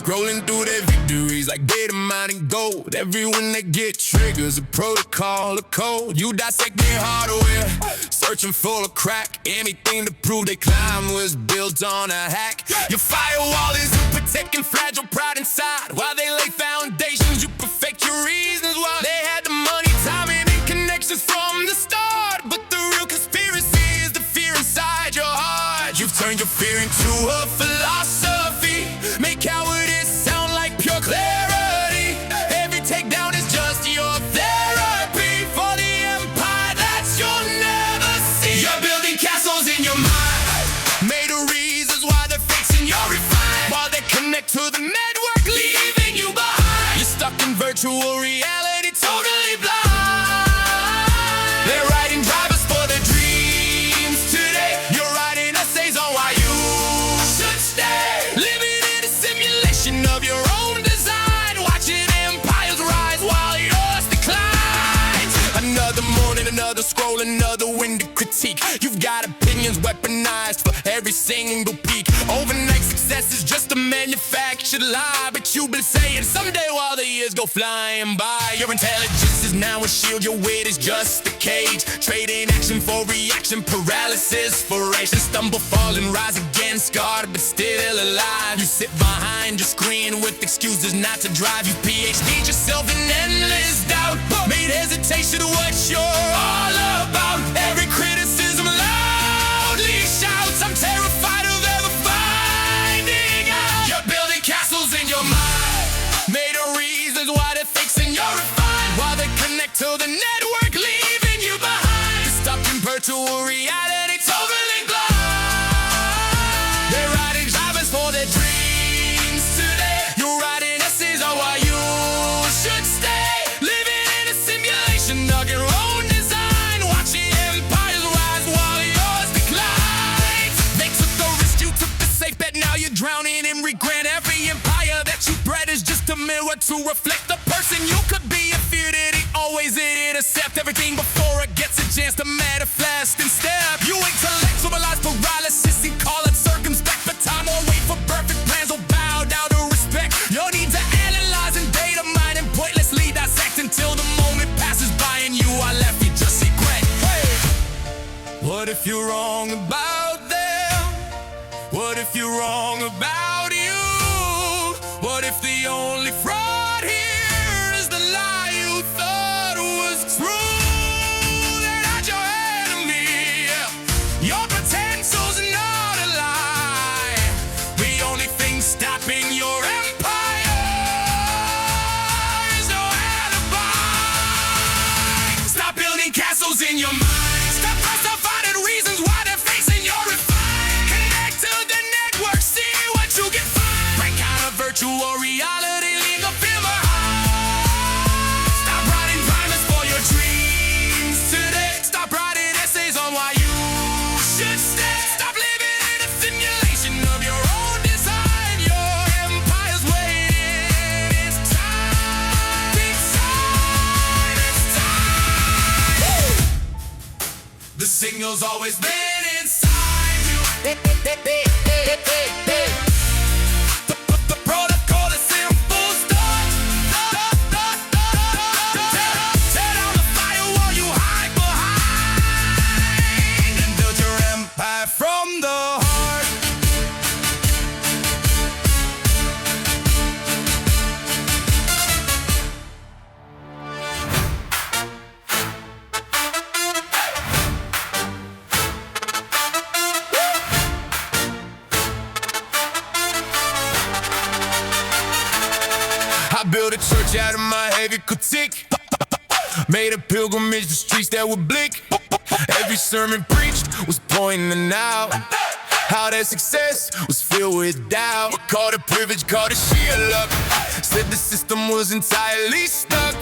scrolling through their victories like data mining gold. Every win they get triggers a protocol, a code. You dissect their hardware, searching for a crack. Anything to prove they climb was built on a hack. Your firewall is protecting fragile pride inside. While they lay foundations, you perfect your reasons. While they had the money, timing, and connections from the start. But the real conspiracy is the fear inside your heart. You've turned your fear into a philosophy. Make cowardice sound like pure clarity. Every takedown is just your therapy for the empire that you'll never see. You're building castles in your mind, made of reasons why they're fixing your refine. While they connect to the network, leaving you behind. You're stuck in virtual reality, totally blind. They're writing drivers for their dreams today. You're writing essays on why you should stay. Living in a simulation of your own design, watching empires rise while yours declines. Another morning, another scroll, another window critique. You've got opinions weaponized for every single peak. Overnight success is just a manufactured lie, but you've been saying someday while the years go flying by. Your intelligence is now a shield, your weight is just a cage. Trading action for reaction, paralysis for ration. Stumble, fall, and rise again, scarred but still alive. You sit behind your screen with excuses not to drive. You PhD'd yourself in endless doubt, made hesitation what you're all about. Every criticism loudly shouts, I'm terrified of ever finding out. You're building castles in your mind, made of reasons why they're fixing your refine. While they connect to the network, leaving you behind. You're stuck in virtual reality, totally blind. They're writing drivers for their dreams today. You're writing essays on why you should stay. Living in a simulation of your own design, watching empires rise while yours declines. They took the risk, you took the safe bet, now you're drowning in regret. Every empire that you bred is just a mirror to reflect the person you could be. A fear that it always intercept everything before it gets a chance to manifest and step. You intellectualize paralysis and call it circumspect, but time won't wait for perfect plans, will bow down to respect. You'll need to analyze and data mine and pointlessly dissect until the moment passes by and you are left with just regret. Hey! What if you're wrong about them? What if you're wrong about you? What if the only fraud here is the lie you thought was true? They're not your enemy. Your potential's not a lie. The only thing stopping your empire is no alibi. Stop building castles in your mind. Stop finding reasons why they're facing your refine. Connect to the network, see what you can find. Break out of virtual reality, leave the fear behind. Stop writing drivers for your dreams today. Stop writing essays on why you should stay. Stop living in a simulation of your own design. Your empire's waiting, it's time. It's time, it's time. Woo! The signal's always been inside you. The protocol is simple, start. Tear down the firewall you hide behind and build your empire from the heart. I built a church out of my heavy critique. Made a pilgrimage to streets that would blink. Every sermon preached was pointing out how their success was filled with doubt. Called it privilege, called it sheer luck. Said the system was entirely stuck,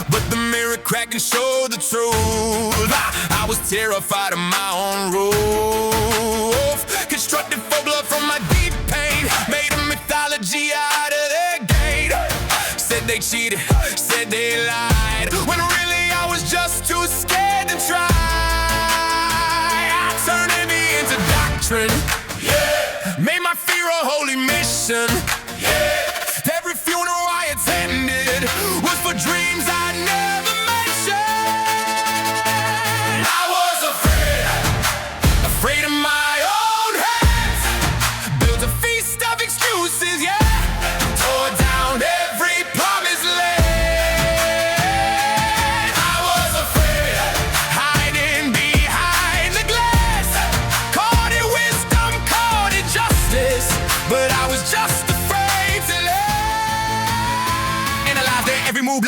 but the mirror cracked and showed the truth. I was terrified of my own roof. Constructed for blood from my deep pain. Made a mythology out of their gate. Said they cheated, said they lied, when really I was just too scared to try. Turning me into doctrine, yeah. Made my fear a holy mission, yeah.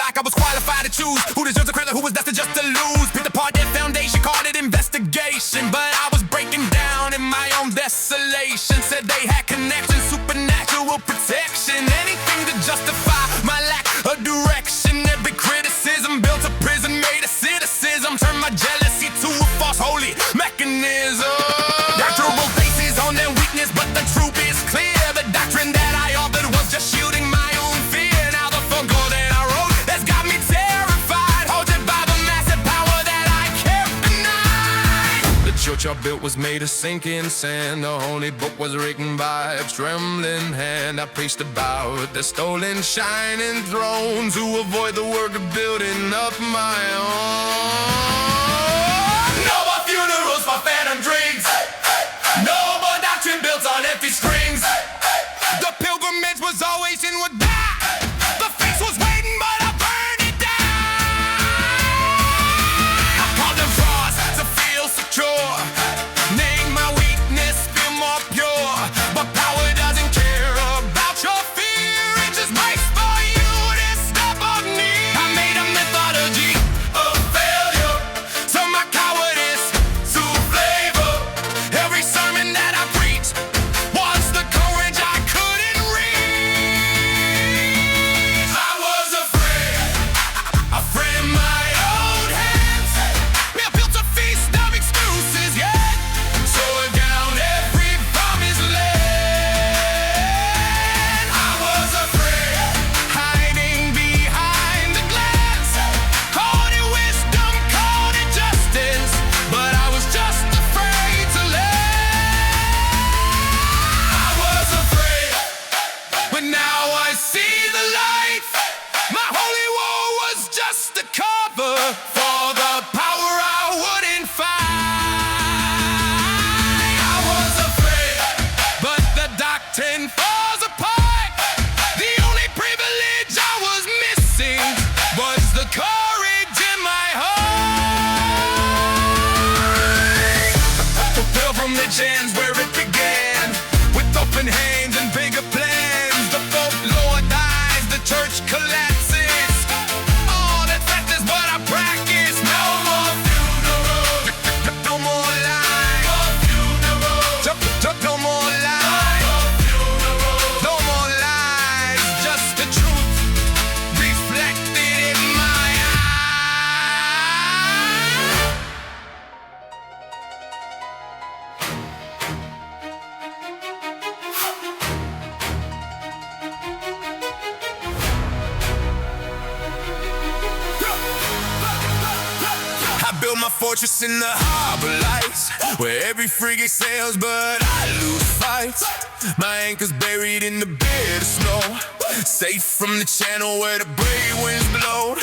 like I was qualified to choose who deserves the credit, who was destined just to lose. Picked apart their foundation, called it investigation, but I was breaking down in my own desolation. Said they had connections, supernatural protection, anything to justify my lack of direction. Every criticism built a prison, made a cynicism, turned my jealousy to a false holy mechanism. Doctoral faces on their weakness, but the truth is clear. The doctrine that I offered was just shielding my own fear. Now the fungo that I wrote that's got me terrified, halted by the massive power that I can't deny. The church I built was made of sinking sand. The holy book was written by a trembling hand. I preached about the stolen shining thrones, who avoid the work of building up my own. No more funerals for phantom dreams. No more doctrine built on empty strings. The pilgrimage was always inward bound. The face was waiting, but I burned it down. I called them frauds to feel secure. Name my weakness, feel more pure. But power doesn't care about your fear. It just waits for you to step on me. I made a mythology of failure, so my cowardice to flavor. Every sermon that I preached was the courage I couldn't reach. I was afraid of my own hands. We have built a feast of excuses, yet tore down every promised land. I was afraid, hiding behind the glass. Called it wisdom, called it justice, but I was just afraid to let. I was afraid, but now I see the light. My holy war was just a cover for the power I wouldn't fight. I was afraid, but the doctrine falls apart. The only privilege I was missing was the courage in my heart. Pilgrimage ends where it began, with open hands and bigger plans. The folklore dies, the church collapses. All that's left is what I practice. No more funerals, no more lies. No more lies, no more lies. Just the truth reflected in my eyes. I built my fortress in the harbor lights, where every frigate sails, but I lose fights. My anchor's buried in the bed of snow, safe from the channel where the brave winds blow.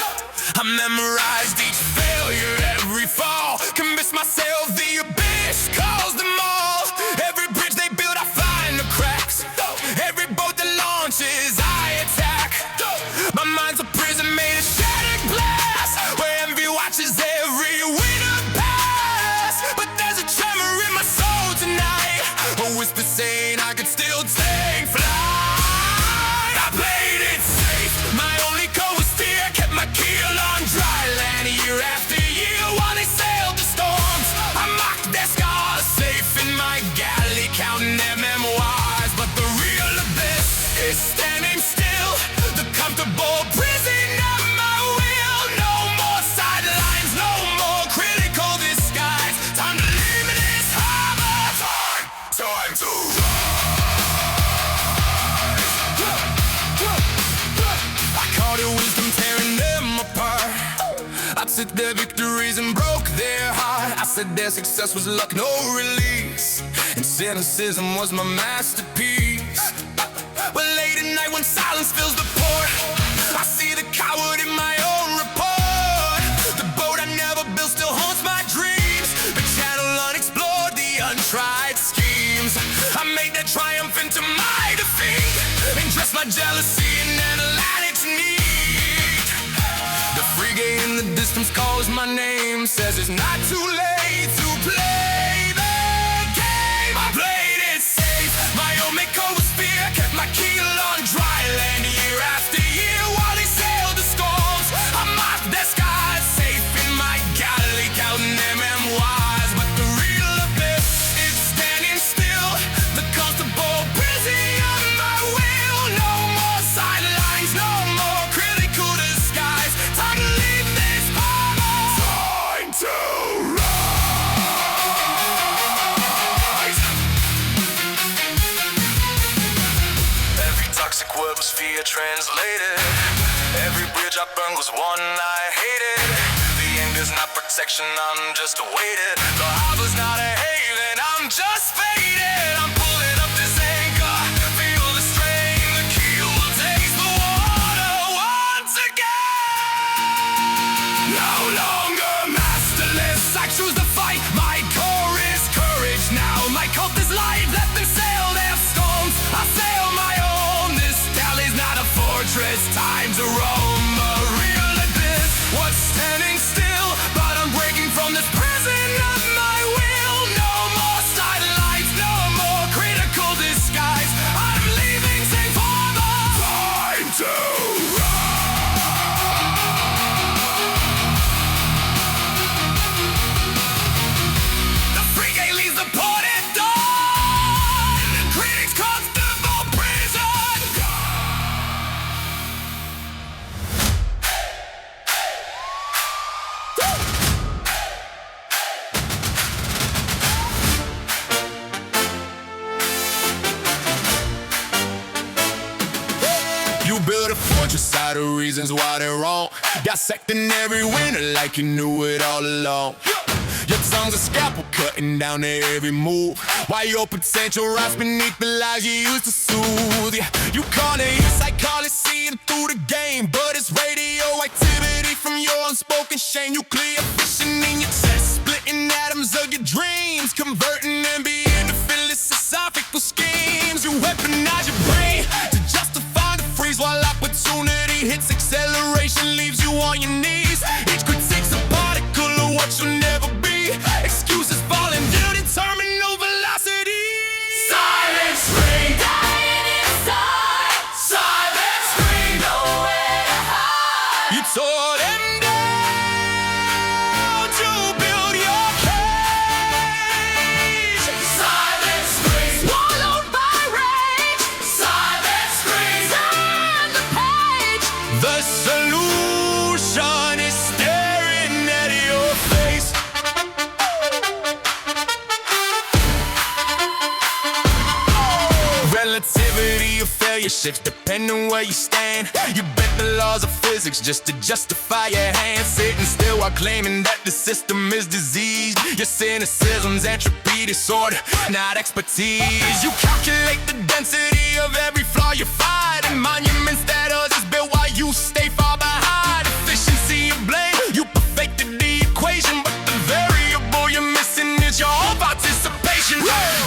I memorized each failure, every fall, convinced myself the abyss caused them all. Every bridge they build, I find the cracks. Every boat that launches, I attack. My mind's a prison made of shattered glass, where envy watches every winter pass. But there's a tremor in my soul tonight, a whisper saying I could still take flight. I played it safe, my only code was fear. Kept my keel on dry land year after year while they sailed the storms. I mocked their scars, safe in my galley, counting their memoirs. But the real abyss is standing still, the comfortable prison of my will. No more sidelines, no more critical disguise. Time to leave this harbor. Time to rise. I called it wisdom, tearing them apart. I took their victories and broke their heart. I said their success was luck, no release, and cynicism was my masterpiece. But late at night when silence fills the port, I see the coward in my own report. The boat I never built still haunts my dreams, the channel unexplored, the untried schemes. I made that triumph into my defeat, and dressed my jealousy in an Atlantic's need. The frigate in the distance calls my name, says it's not too late to play the game. I played it safe, my only code was fear. Kept my keel on dry land year after year while they sailed the storms. words fear translated. Every bridge I burned was one I hated. The end is not protection, I'm just awaited. The harbor's not a haven, I'm just faded. I'm pulling up this anchor, feel the strain. The keel will taste the water once again. No longer masterless, I choose to fight. My core is courage now. My cult is light, let them sail their storms. I sail my own. This valley's not a fortress, time to roam. A real abyss was standing still, but I'm breaking from this prison of my will. No more sidelights, no more critical disguise. I'm leaving safe harbor. Time to the frigate leaves the port at dawn. Critics comfortable prison. You build a fortress out of reasons why they're wrong. Dissecting every winner like you knew it all along. Your tongue's a scalpel cutting down to every move, while your potential rides beneath the lies you used to soothe. You call it insight, call it seeing through the game, but it's radioactivity from your unspoken shame. Nuclear fission in your chest, splitting atoms of your dreams, converting and being to philosophical schemes. You weaponize your brain to justify the freeze, while opportunity hits acceleration, leaves you on your knees. Each critique's a particle of what you'll never be. Excuses falling due to terminal velocity. Silence scream, dying inside. Silence scream, nowhere to hide. You tore them down to build your cage. Silence scream, swallowed by rage. Silence scream, turn the page. The solution is staring at your face. Relativity of failure shifts depending where you stand. You bent the laws of physics just to justify your hand. Sitting still while claiming that the system is diseased. Your cynicism's entropy disorder, not expertise. You calculate the density of every flaw you find, and monuments that others built while you stay far behind. Efficiency of blame, you perfected the equation, but the variable you're missing is your own participation.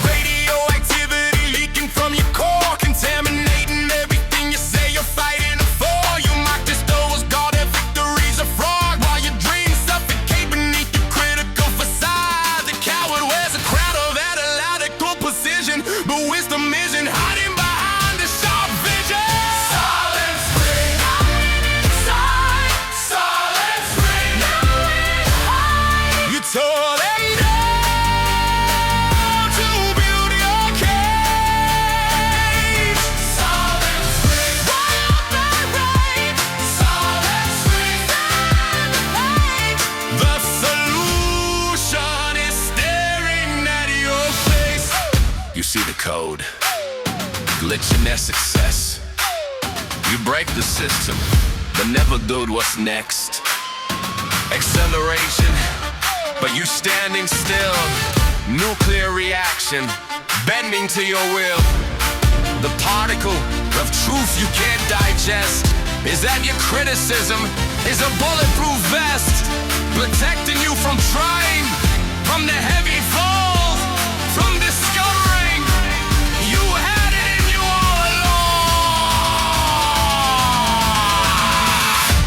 Radioactivity leaking from your core, contaminating everything you say you're fighting for. You mock this those guarded victories a fraud, while your dreams suffocate beneath your critical facade. The coward wears a crown of analytical precision, but wisdom isn't hiding behind the sharp vision. Silence scream, hiding inside. Silence scream, nowhere to hide. You tore them down to build your cage. Silence scream, wild by rain. Silence scream, turn the page. The solution is staring at your face. You see the code, glitch in their success. You break the system, but never build what's next. Acceleration, but you standing still. Nuclear reaction, bending to your will. The particle of truth you can't digest is that your criticism is a bulletproof vest, protecting you from trying, from the heavy fall, from discovering you had it in you all along.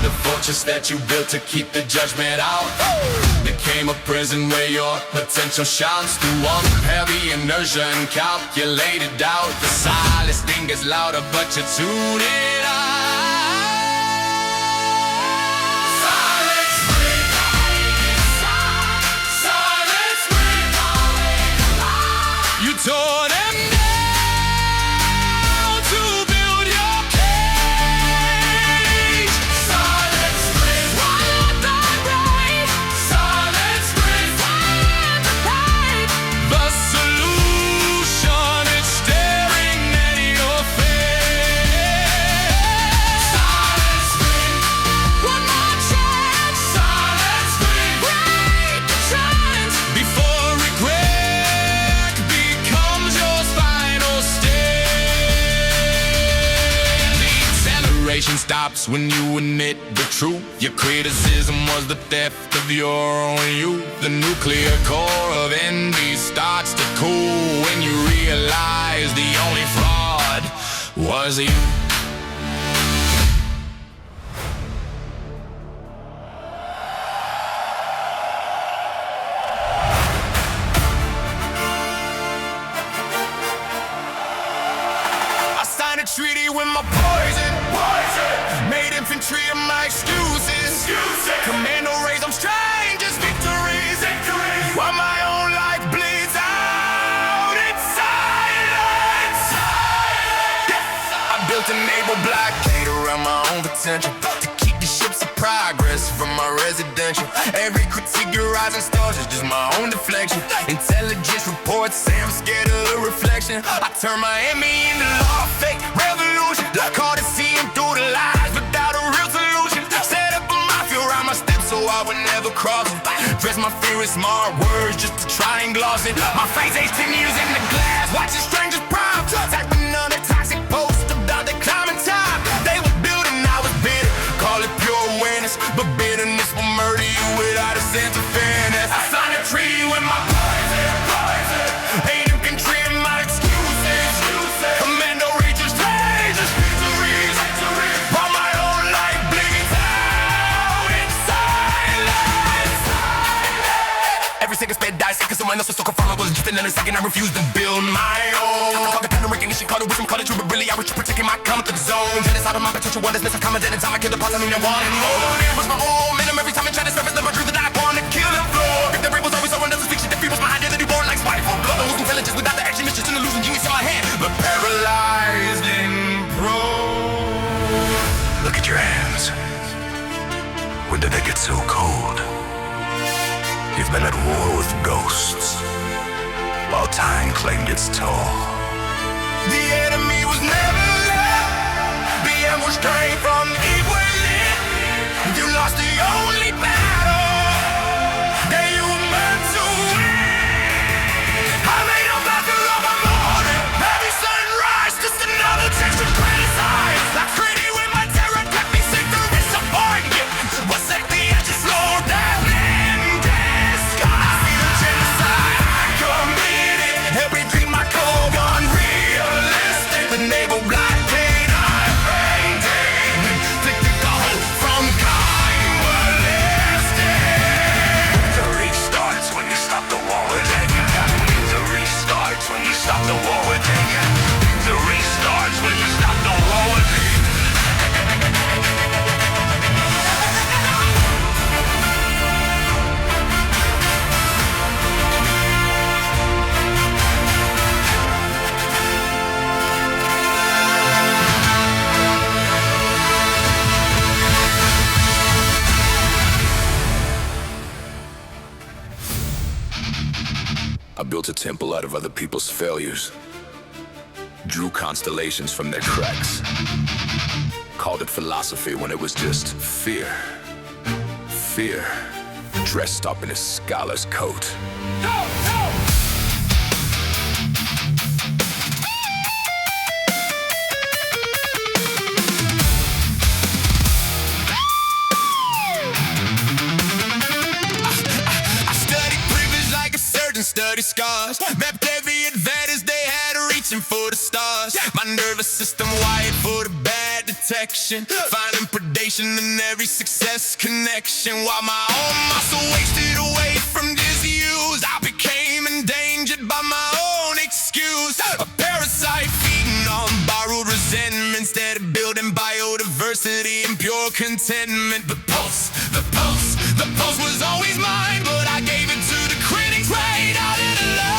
The fortress that you built to keep the judgment out became a prison where your potential shines through heavy inertia and calculated doubt. The silence thing gets louder, but you tune it out. Silence scream, dying inside. Silence scream, nowhere to hide. You tore them down to build your cage. Silence scream, wild by rain. Silence scream, turn the page. The solution is staring at your face. Transformation stops when you admit the truth. Your criticism was the theft of your own youth. The nuclear core of envy starts to cool when you realize the only fraud was you. Treaty with my poison. Made infantry of my excuses. Commando raise, I'm strangers, victories. While my own life bleeds out in silence. I built a naval blockade around my own potential to keep the ships of progress from my residential. Every critique your rising stars is just my own deflection. Intelligence reports say I'm scared of the reflection. I turn Miami into law, fake revolution. Caught it seeing through the lies without a real solution. Set up a mafia around my steps so I would never cross it. Dress my fear with smart words just to try and gloss it. My face aged 10 years in the glass, watching strangers prime. Typing on a toxic post about the climbing time. They were building, I was bitter. Call it pure awareness, but bitterness will murder you without a sense of fairness. I signed a treaty with my poison. Ain't infantry in my excuses. Commando reaches strangers, victories. While my own life bleeds out in silence. Every single sped dies, cause someone else was so confirmed I was drifting in a second. I refused to build my own. Called the pattern recognition, called it wisdom, called it true, but really I was just protecting my comfort zone. Jealous out of my potential, one that's missing common dead in time. I killed the part of me and one and more. It was my own momentum every time I tried to surface, never drew that I wanted to kill and floor. If the brain was always someone else's fiction, defeat was my identity, born like spotty for blood. Losing villages without the action, it's just an illusion, genius in my hand, but paralyzed in prose. Look at your hands. When did they get so cold? You've been at war with ghosts, while time claimed its toll. The enemy was never there. The ambush came from deep within. You lost the only battle that you were meant to win. I made a battle of my morning. Every sunrise, just another chance to criticize. Like pretty with my terror, kept me sick to disappointment. What's at the edge is Lord that blinded sky. I see the genocide I committed. Every dream I called unrealistic. The naval blockade I painted. Take the gold from kind ballistic. Victory starts when you stop the war within you. Victory starts when you stop the war within you. Victory starts when you stop the war within you. I built a temple out of other people's failures. Drew constellations from their cracks. Called it philosophy when it was just fear. Fear, dressed up in a scholar's coat. Study scars, mapped every advantage they had, reaching for the stars. My nervous system wired for the bad detection, finding predation in every success connection. While my own muscle wasted away from disuse, I became endangered by my own excuse. A parasite feeding on borrowed resentment instead of building biodiversity and pure contentment. The pulse was always mine, but I gave it to the critics right out in the light.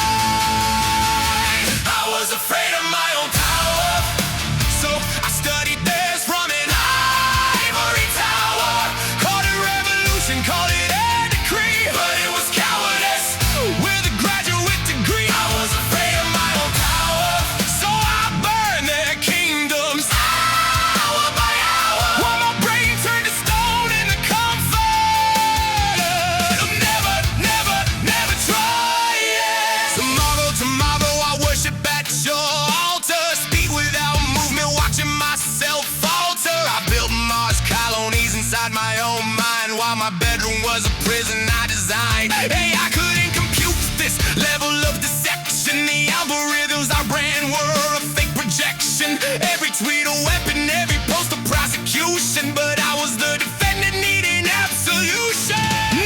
I was afraid of my own power, so I studied theirs from an ivory tower. Called it revolution, called it a decree, but it was cowardice with a graduate degree. I was afraid of my own power, so I burned their kingdoms hour by hour, while my brain turned to stone in the comfort of never was a prison I designed. Hey, I couldn't compute this level of deception. The algorithms I ran were a fake projection. Every tweet a weapon, every post a prosecution. But I was the defendant needing absolution.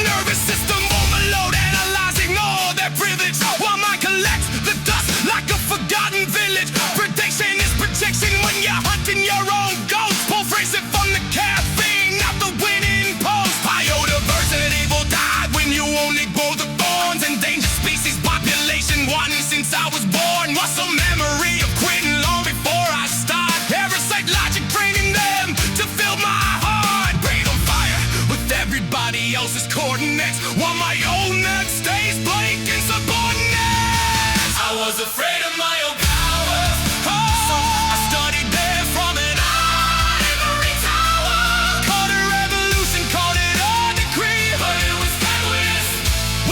Nervous system overload, analyzing all their privilege, while mine collects the dust like a forgotten village. Prediction is projection when you're hunting your own ghost. Pull phrase it from the caffeine, not the winning post. Biodiversity will die when you only grow the thorns. Endangered species population one since I was born. Muscle memory of quitting long before I start. Parasite logic training them to fill my heart. Brain on fire with everybody else's coordinates, while my own net stays blank and subordinate. I was afraid of my own power, so I studied there from an ivory tower. Called it revolution, called it a decree, but it was Toughness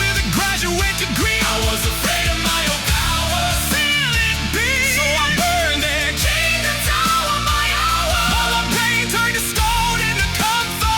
with a graduate degree. I was afraid of my own power, feel it be, so I burned there, chained the tower my hour. All my pain turned to stone into comfort.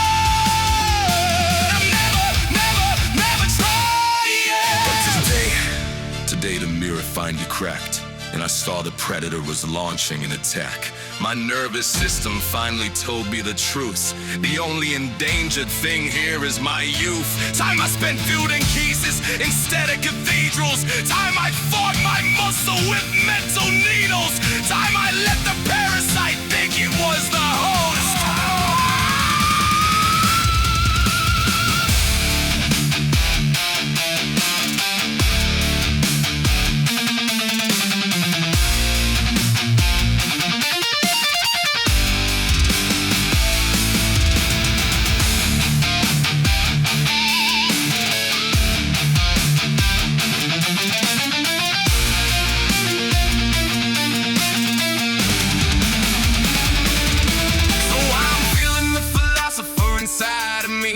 I'm never trying. But today the mirror finally cracked, and I saw the predator was launching an attack. My nervous system finally told me the truth. The only endangered thing here is my youth. Time I spent building cases instead of cathedrals. Time I fought my muscle with mental needles. Time I let the parasite think it was the host.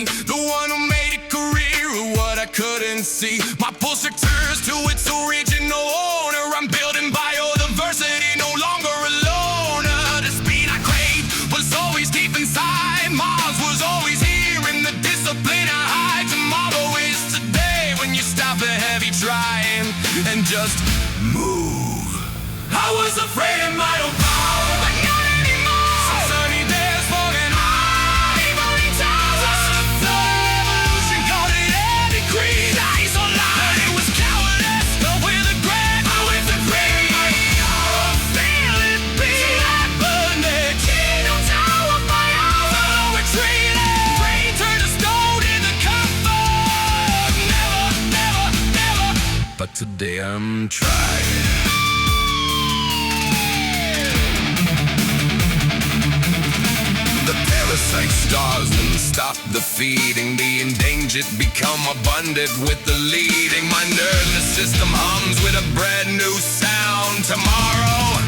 The one who made a career of what I couldn't see. My pulse returns to its original owner. I'm building biodiversity, no longer alone. The speed I craved was always deep inside. Mars was always here in the discipline I hide. Tomorrow is today when you stop the heavy trying and just move. I was afraid of my own power, but not anymore. Some sunny days for an ivory tower. The revolution called it a decree. Lies on lies, it was cowardice, but with a grab, I went to free. Feel it be, I burned it. Kingdom tower, my hour. So retreated, brain turned to stone into comfort. Never, But today I'm trying. The parasite starves and stop the feeding. The endangered become abundant with the leading. My nervous system hums with a brand new sound. Tomorrow